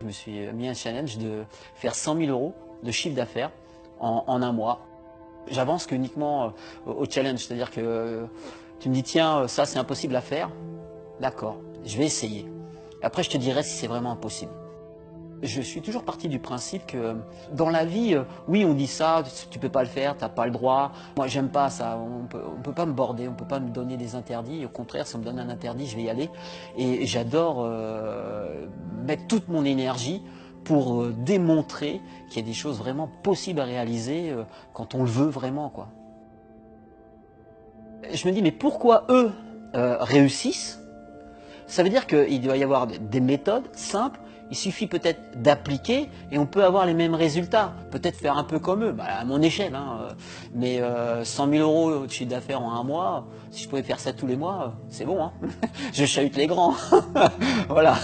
me suis mis un challenge de faire 100 000 € de chiffre d'affaires en un mois. J'avance qu'uniquement au challenge, c'est-à-dire que tu me dis tiens, ça c'est impossible à faire, d'accord, je vais essayer. Après je te dirai si c'est vraiment impossible. Je suis toujours parti du principe que dans la vie, oui on dit ça, tu peux pas le faire, tu n'as pas le droit. Moi j'aime pas ça, on peut pas me border, on peut pas me donner des interdits. Au contraire, si on me donne un interdit, je vais y aller. Et j'adore mettre toute mon énergie pour démontrer qu'il y a des choses vraiment possibles à réaliser quand on le veut vraiment, quoi. Je me dis mais pourquoi eux réussissent? Ça veut dire qu'il doit y avoir des méthodes simples. Il suffit peut-être d'appliquer et on peut avoir les mêmes résultats. Peut-être faire un peu comme eux, à mon échelle. Hein. Mais 100 000 € de chiffre d'affaires en un mois, si je pouvais faire ça tous les mois, c'est bon. Hein. Je chahute les grands. Voilà.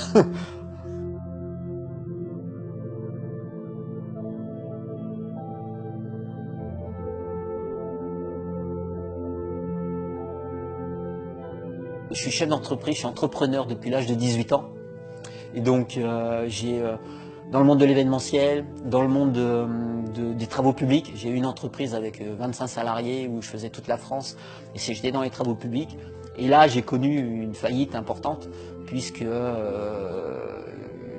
Je suis chef d'entreprise, je suis entrepreneur depuis l'âge de 18 ans. Et donc, dans le monde de l'événementiel, dans le monde des travaux publics, j'ai eu une entreprise avec 25 salariés où je faisais toute la France et j'étais dans les travaux publics. Et là, j'ai connu une faillite importante puisque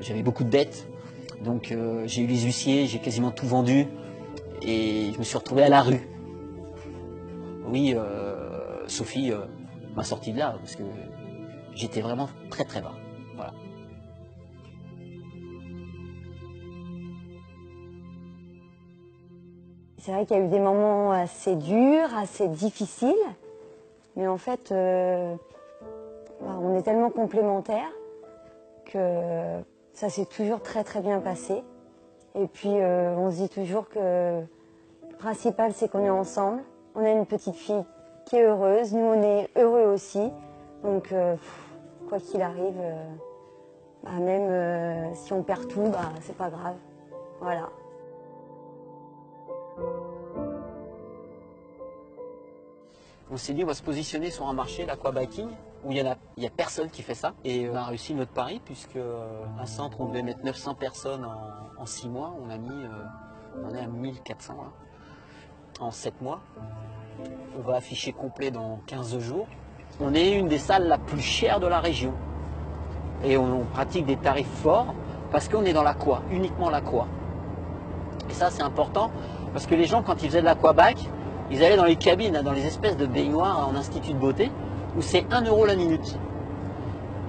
j'avais beaucoup de dettes. Donc, j'ai eu les huissiers, j'ai quasiment tout vendu et je me suis retrouvé à la rue. Oui, Sophie m'a sorti de là parce que j'étais vraiment très très bas. Voilà. C'est vrai qu'il y a eu des moments assez durs, assez difficiles, mais en fait, on est tellement complémentaires que ça s'est toujours très très bien passé. Et puis on se dit toujours que le principal c'est qu'on est ensemble. On a une petite fille qui est heureuse, nous on est heureux aussi. Donc quoi qu'il arrive, même si on perd tout, c'est pas grave. Voilà. On s'est dit on va se positionner sur un marché, l'aquabiking, où il y a personne qui fait ça. Et on a réussi notre pari puisque un centre on devait mettre 900 personnes en 6 mois. On en est à 1400 là, en 7 mois. On va afficher complet dans 15 jours. On est une des salles la plus chère de la région. Et on pratique des tarifs forts parce qu'on est dans l'aqua, uniquement l'aqua. Et ça c'est important parce que les gens quand ils faisaient de l'aquabac, ils allaient dans les cabines, dans les espèces de baignoires en institut de beauté, où c'est 1 € la minute.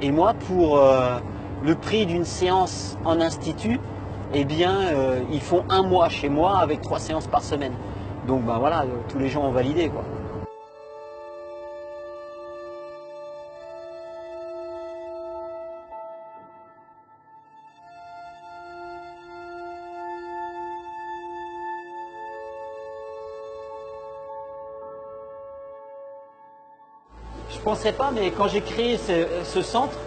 Et moi, pour le prix d'une séance en institut, eh bien, ils font un mois chez moi avec 3 séances par semaine. Donc, voilà, tous les gens ont validé, quoi. Je ne pensais pas, mais quand j'ai créé ce centre,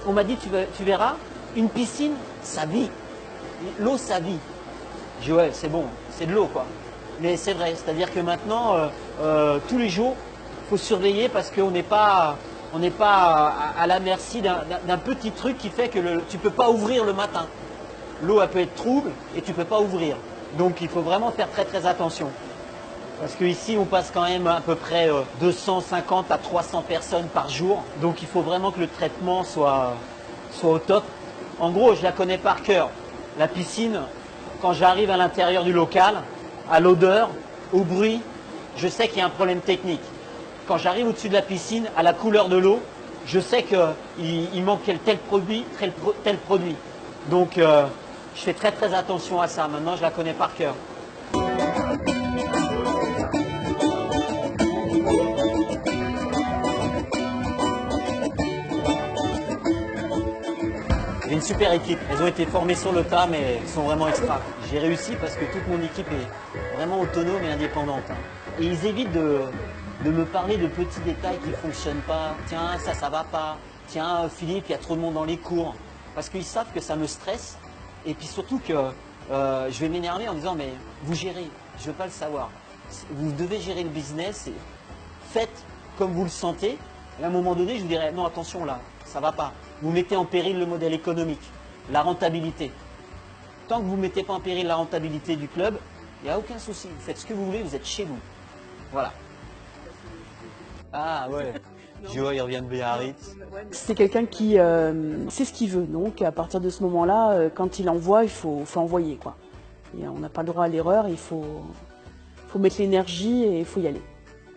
on m'a dit, tu verras, une piscine, ça vit. L'eau, ça vit. J'ai dit, ouais, c'est bon, c'est de l'eau, quoi. Mais c'est vrai, c'est-à-dire que maintenant, tous les jours, il faut surveiller parce qu'on n'est pas, à la merci d'un petit truc qui fait que tu ne peux pas ouvrir le matin. L'eau, elle peut être trouble et tu ne peux pas ouvrir. Donc, il faut vraiment faire très, très attention. Parce qu'ici, on passe quand même à peu près 250 à 300 personnes par jour. Donc, il faut vraiment que le traitement soit au top. En gros, je la connais par cœur. La piscine, quand j'arrive à l'intérieur du local, à l'odeur, au bruit, je sais qu'il y a un problème technique. Quand j'arrive au-dessus de la piscine, à la couleur de l'eau, je sais qu'il manque tel produit, tel produit. Donc, je fais très très attention à ça. Maintenant, je la connais par cœur. J'ai une super équipe. Elles ont été formées sur le tas, mais elles sont vraiment extra. J'ai réussi parce que toute mon équipe est vraiment autonome et indépendante. Et ils évitent de me parler de petits détails qui ne fonctionnent pas. Tiens, ça va pas. Tiens, Philippe, il y a trop de monde dans les cours. Parce qu'ils savent que ça me stresse. Et puis surtout que je vais m'énerver en disant, mais vous gérez, je ne veux pas le savoir. Vous devez gérer le business. Et faites comme vous le sentez. Et à un moment donné, je vous dirais, non, attention là, ça ne va pas. Vous mettez en péril le modèle économique. la rentabilité. Tant que vous ne mettez pas en péril la rentabilité du club, il n'y a aucun souci. Vous faites ce que vous voulez, vous êtes chez vous. Voilà. Ah ouais, Joe, il revient de Biarritz. C'est quelqu'un qui sait ce qu'il veut. Donc à partir de ce moment-là, quand il envoie, il faut envoyer, quoi. Et on n'a pas le droit à l'erreur, il faut mettre l'énergie et il faut y aller.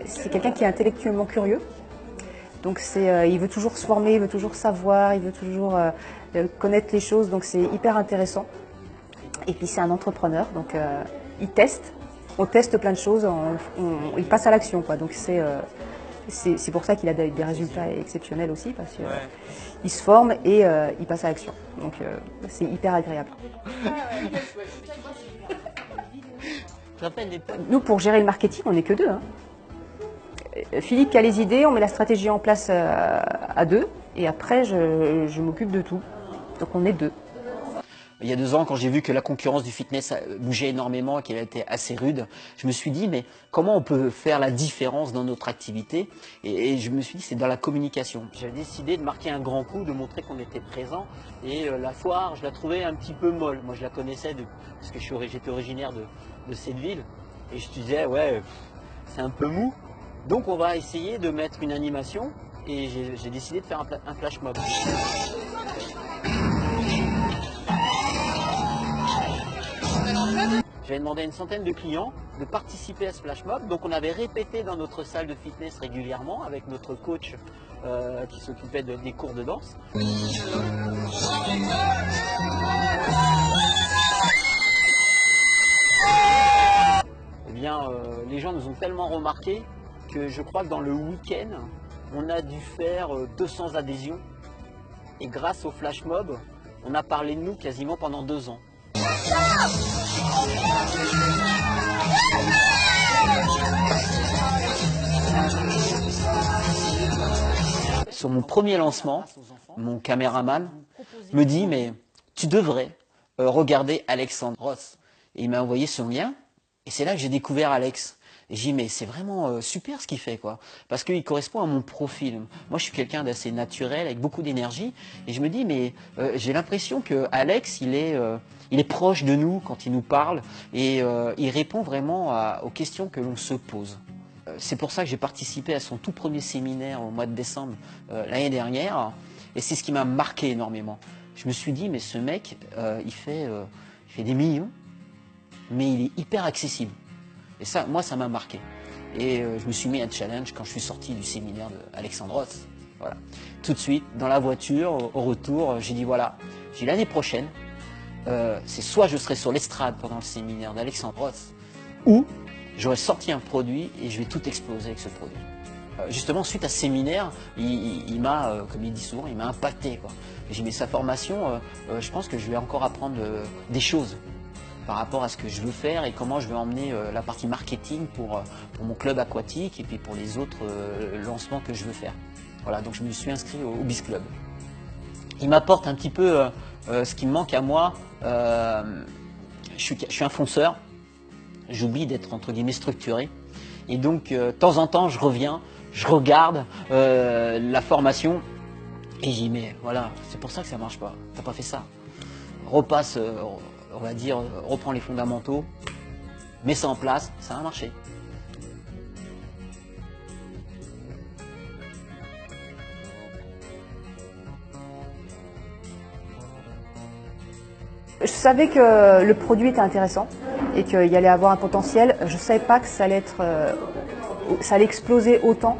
C'est quelqu'un qui est intellectuellement curieux. Donc il veut toujours se former, il veut toujours savoir, il veut toujours connaître les choses. Donc c'est hyper intéressant. Et puis c'est un entrepreneur, donc il teste. On teste plein de choses, il passe à l'action, quoi. Donc c'est pour ça qu'il a des résultats exceptionnels aussi, parce qu'il se forme et il passe à l'action. Donc c'est hyper agréable. Nous, pour gérer le marketing, on n'est que deux. Hein. Philippe qui a les idées, on met la stratégie en place à deux, et après je m'occupe de tout. Donc on est deux. Il y a 2 ans, quand j'ai vu que la concurrence du fitness bougeait énormément et qu'elle était assez rude, je me suis dit, mais comment on peut faire la différence dans notre activité? Et je me suis dit, c'est dans la communication. J'ai décidé de marquer un grand coup, de montrer qu'on était présent. Et la foire, je la trouvais un petit peu molle. Moi, je la connaissais parce que j'étais originaire de cette ville. Et je me disais, ouais, c'est un peu mou. Donc, on va essayer de mettre une animation. Et j'ai décidé de faire un flash mob. J'avais demandé à une centaine de clients de participer à ce flash mob. Donc on avait répété dans notre salle de fitness régulièrement avec notre coach qui s'occupait des cours de danse. Eh bien, les gens nous ont tellement remarqué que je crois que dans le week-end, on a dû faire 200 adhésions. Et grâce au flash mob, on a parlé de nous quasiment pendant 2 ans. Sur mon premier lancement, mon caméraman me dit, mais tu devrais regarder Alexandre Ross. Et il m'a envoyé son lien, et c'est là que j'ai découvert Alex. Et j'ai dit, mais c'est vraiment super ce qu'il fait, quoi. Parce qu'il correspond à mon profil. Moi, je suis quelqu'un d'assez naturel, avec beaucoup d'énergie. Et je me dis, mais j'ai l'impression que Alex, il est proche de nous quand il nous parle. Et il répond vraiment aux questions que l'on se pose. C'est pour ça que j'ai participé à son tout premier séminaire au mois de décembre l'année dernière. Et c'est ce qui m'a marqué énormément. Je me suis dit, mais ce mec, il fait des millions, mais il est hyper accessible. Et ça, moi, ça m'a marqué. Et je me suis mis un challenge quand je suis sorti du séminaire d'Alexandre Ross. Voilà. Tout de suite, dans la voiture, au retour, j'ai dit voilà, l'année prochaine, c'est soit je serai sur l'estrade pendant le séminaire d'Alexandre Ross, ou j'aurai sorti un produit et je vais tout exploser avec ce produit. Justement, suite à ce séminaire, il m'a, comme il dit souvent, il m'a impacté, quoi. J'ai mis sa formation, je pense que je vais encore apprendre des choses par rapport à ce que je veux faire et comment je vais emmener la partie marketing pour mon club aquatique et puis pour les autres lancements que je veux faire. Voilà, donc je me suis inscrit au Biz Club. Il m'apporte un petit peu ce qui me manque à moi. Je suis un fonceur, j'oublie d'être entre guillemets structuré. Et donc, de temps en temps, je reviens, je regarde la formation et j'y mets, voilà, c'est pour ça que ça marche pas, t'as pas fait ça. Repasse, on va dire, reprends les fondamentaux, mets ça en place, ça va marcher. Je savais que le produit était intéressant et qu'il y allait avoir un potentiel. Je ne savais pas que ça allait exploser autant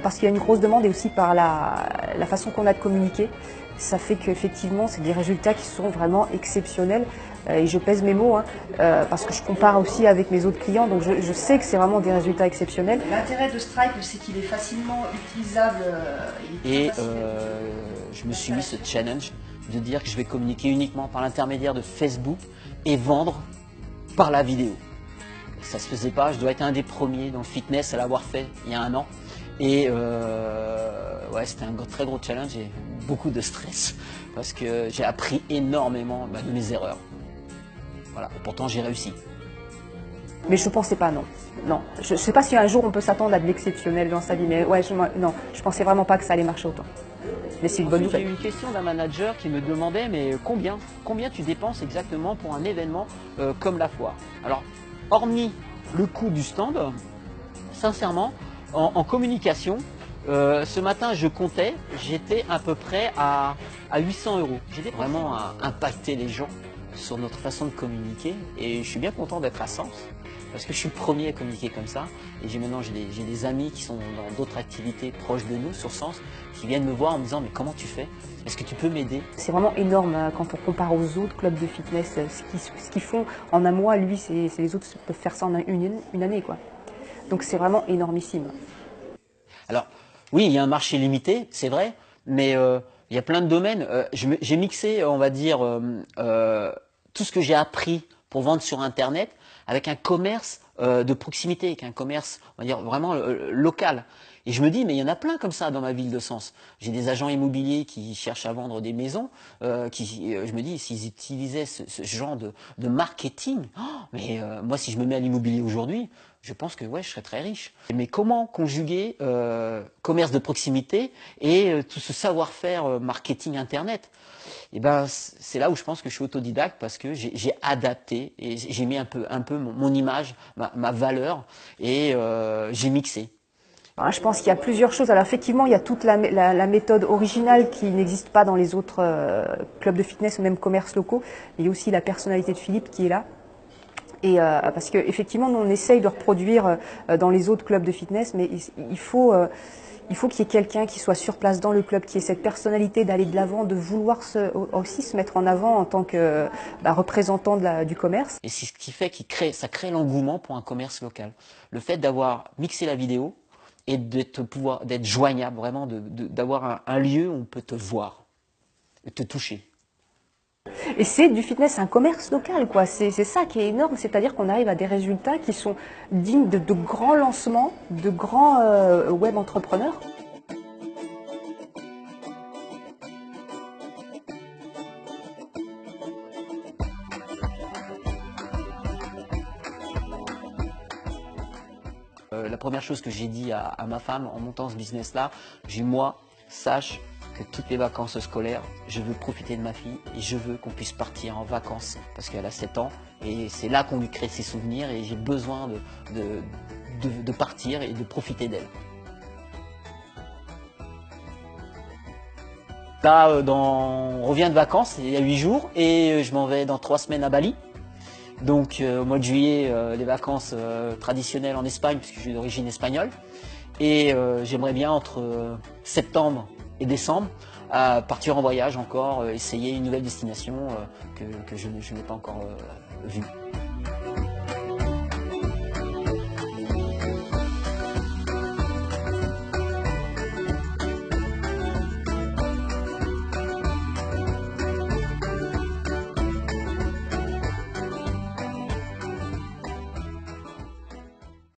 parce qu'il y a une grosse demande et aussi par la façon qu'on a de communiquer. Ça fait qu'effectivement, c'est des résultats qui sont vraiment exceptionnels. Et je pèse mes mots, hein, parce que je compare aussi avec mes autres clients, donc je sais que c'est vraiment des résultats exceptionnels. L'intérêt de Stripe, c'est qu'il est facilement utilisable. Je me suis mis ce challenge de dire que je vais communiquer uniquement par l'intermédiaire de Facebook et vendre par la vidéo. Ça se faisait pas, je dois être un des premiers dans le fitness à l'avoir fait il y a 1 an. Et ouais, c'était un très gros challenge et beaucoup de stress parce que j'ai appris énormément de mes erreurs. Voilà, et pourtant j'ai réussi. Mais je ne pensais pas, non. Non, je ne sais pas si un jour on peut s'attendre à de l'exceptionnel dans sa vie, mais ouais, non, je ne pensais vraiment pas que ça allait marcher autant. Mais c'est une bonne Ensuite, j'ai nouvelle. eu une question d'un manager qui me demandait mais combien tu dépenses exactement pour un événement comme la foire. Alors, hormis le coût du stand, sincèrement, en communication, ce matin je comptais, j'étais à peu près à 800 €. J'ai vraiment impacté les gens sur notre façon de communiquer et je suis bien content d'être à Sens. Parce que je suis le premier à communiquer comme ça. Et maintenant, j'ai des amis qui sont dans d'autres activités proches de nous, sur Sens, qui viennent me voir en me disant « Mais comment tu fais? Est-ce que tu peux m'aider ?» C'est vraiment énorme quand on compare aux autres clubs de fitness. Ce qu'ils font en un mois, lui, c'est les autres peuvent faire ça en une année, quoi. Donc c'est vraiment énormissime. Alors, oui, il y a un marché limité, c'est vrai, mais il y a plein de domaines. J'ai mixé, on va dire, tout ce que j'ai appris pour vendre sur Internet avec un commerce de proximité, avec un commerce, on va dire, vraiment local. Et je me dis, mais il y en a plein comme ça dans ma ville de Sens. J'ai des agents immobiliers qui cherchent à vendre des maisons, je me dis, s'ils utilisaient ce genre de marketing, moi, si je me mets à l'immobilier aujourd'hui, je pense que ouais, je serais très riche. Mais comment conjuguer commerce de proximité et tout ce savoir-faire marketing Internet? Et ben, c'est là où je pense que je suis autodidacte parce que j'ai adapté et j'ai mis un peu mon image, ma valeur et j'ai mixé. Je pense qu'il y a plusieurs choses. Alors effectivement, il y a toute la méthode originale qui n'existe pas dans les autres clubs de fitness ou même commerces locaux. Il y a aussi la personnalité de Philippe qui est là. Et parce qu'effectivement, nous on essaye de reproduire dans les autres clubs de fitness, mais il faut qu'il y ait quelqu'un qui soit sur place dans le club, qui ait cette personnalité d'aller de l'avant, de vouloir aussi se mettre en avant en tant que représentant du commerce. Et c'est ce qui fait ça crée l'engouement pour un commerce local. Le fait d'avoir mixé la vidéo et d'être joignable, vraiment, d'avoir un lieu où on peut te voir, et te toucher. Et c'est du fitness, un commerce local, quoi. C'est ça qui est énorme, c'est-à-dire qu'on arrive à des résultats qui sont dignes de grands lancements, de grands web entrepreneurs. La première chose que j'ai dit à ma femme en montant ce business-là, j'ai dit, moi, sache que toutes les vacances scolaires, je veux profiter de ma fille et je veux qu'on puisse partir en vacances parce qu'elle a 7 ans et c'est là qu'on lui crée ses souvenirs et j'ai besoin de partir et de profiter d'elle. Là, on revient de vacances, il y a 8 jours et je m'en vais dans 3 semaines à Bali. Donc au mois de juillet, les vacances traditionnelles en Espagne puisque je suis d'origine espagnole. Et j'aimerais bien entre septembre et décembre partir en voyage encore, essayer une nouvelle destination que je n'ai pas encore vue.